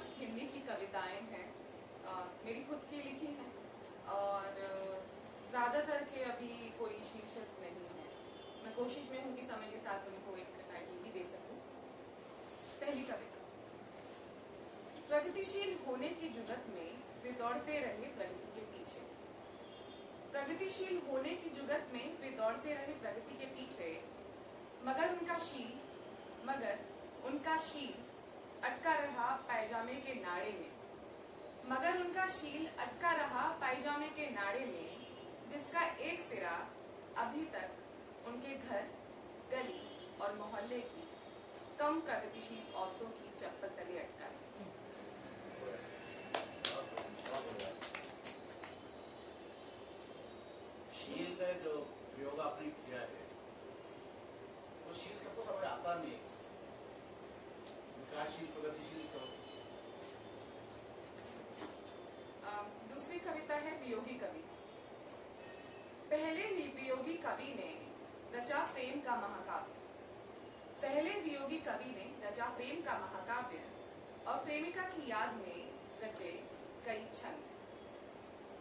कुछ हिंदी की कविताएं हैं, मेरी खुद की लिखी हैं और ज़्यादातर के अभी कोई शीर्षक नहीं है। मैं कोशिश में हूँ कि समय के साथ उनको एक टाइटल भी दे सकूँ। पहली कविता। प्रगतिशील होने की जुगत में वे दौड़ते रहे प्रगति के पीछे। प्रगतिशील होने की जुगत में वे दौड़ते रहे प्रगति के पीछे, मगर उनका शील अटका रहा पायजामे के नाड़े में। मगर उनका शील अटका रहा पायजामे के नाड़े में, जिसका एक सिरा अभी तक उनके घर, गली और मोहल्ले की कम प्रगतिशील औरतों की चप्पल तले अटका है। शील का जो प्रयोग आपने किया है, वो शील सबको समझ आता नहीं। विकासशील, प्रगतिशील सब। दूसरी कविता है वियोगी कवि। पहले ही वियोगी कवि ने रचा प्रेम का महाकाव्य। पहले वियोगी कवि ने रचा प्रेम का महाकाव्य और प्रेमिका की याद में रचे कई छंद।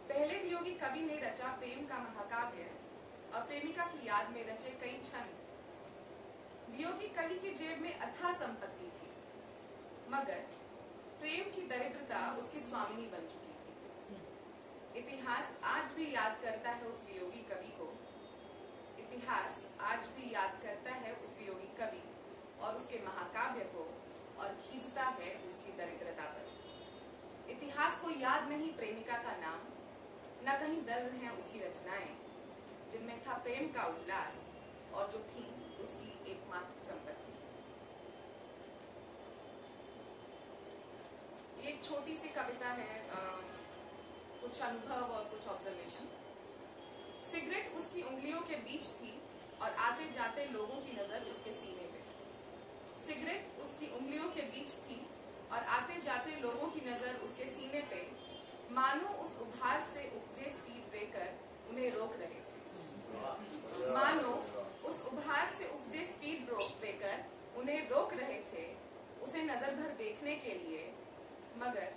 पहले वियोगी कवि ने रचा प्रेम का महाकाव्य और प्रेमिका की याद में रचे कई छंद। वियोगी कवि की जेब में अथाह संपत्ति थी, मगर प्रेम की दरिद्रता उसकी स्वामिनी बन चुकी थी। इतिहास आज भी याद करता है उस वियोगी कवि को। इतिहास आज भी याद करता है उस वियोगी कवि और उसके महाकाव्य को और खींचता है उसकी दरिद्रता पर। इतिहास को याद नहीं प्रेमिका का नाम, न कहीं दर्द हैं उसकी रचनाएं, जिनमें था प्रेम का उल्लास और जो थी उसकी एकमात्र संपत्ति। एक छोटी सी कविता है, कुछ अनुभव और कुछ ऑब्जर्वेशन। सिगरेट उसकी उंगलियों के बीच थी और आते जाते लोगों की नजर उसके सीने पे। सिगरेट उसकी उंगलियों के बीच थी और आते जाते लोगों की नजर उसके सीने पे, मानो उस उभार से उपजे स्पीड ब्रेकर उन्हें रोक रहे थे। मानो उस उभार से उपजे स्पीड ब्रेकर उन्हें रोक रहे थे उसे नजर भर देखने के लिए, मगर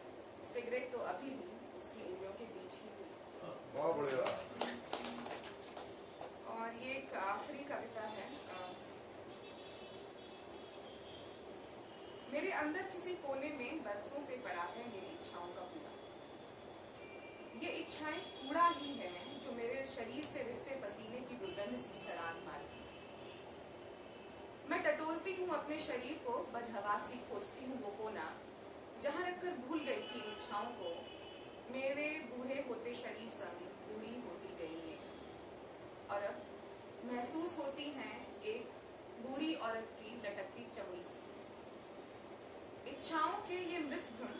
सिगरेट तो अभी भी उसकी उंगलियों के बीच ही थी। बहुत बढ़िया। और ये एक आखिरी कविता है। मेरे अंदर किसी कोने में बरसों से पड़ा है मेरी इच्छाओं का कूड़ा। ये इच्छाएं कूड़ा ही है जो मेरे शरीर से रिश्ते पसीने की दुर्गंध सी सड़ान मारती। मैं टटोलती हूँ अपने शरीर को, बदहवासी खोजती हूँ वो कोना जहाँ रखकर भूल गई थी इन इच्छाओं को। मेरे बूढ़े होते शरीर संग बूढ़ी होती गई ये, और अब महसूस होती हैं एक बूढ़ी औरत की लटकती चमड़ी से। इच्छाओं के ये मृत भ्रूण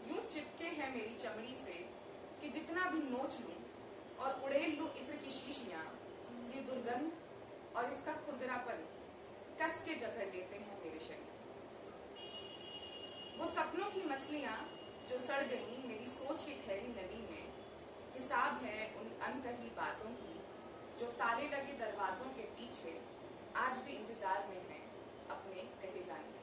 यूं चिपके हैं मेरी चमड़ी से कि जितना भी नोच लूं और उड़ेल लूं इत्र की शीशियां, ये दुर्गंध और इसका खुरदरापन कस के जकड़ लेते हैं मेरे शरीर। वो सपनों की मछलियां जो सड़ गई मेरी सोच की ठहरी नदी में, हिसाब है उन अनकही बातों की जो ताले लगे दरवाजों के पीछे आज भी इंतजार में है अपने कहे जाने का।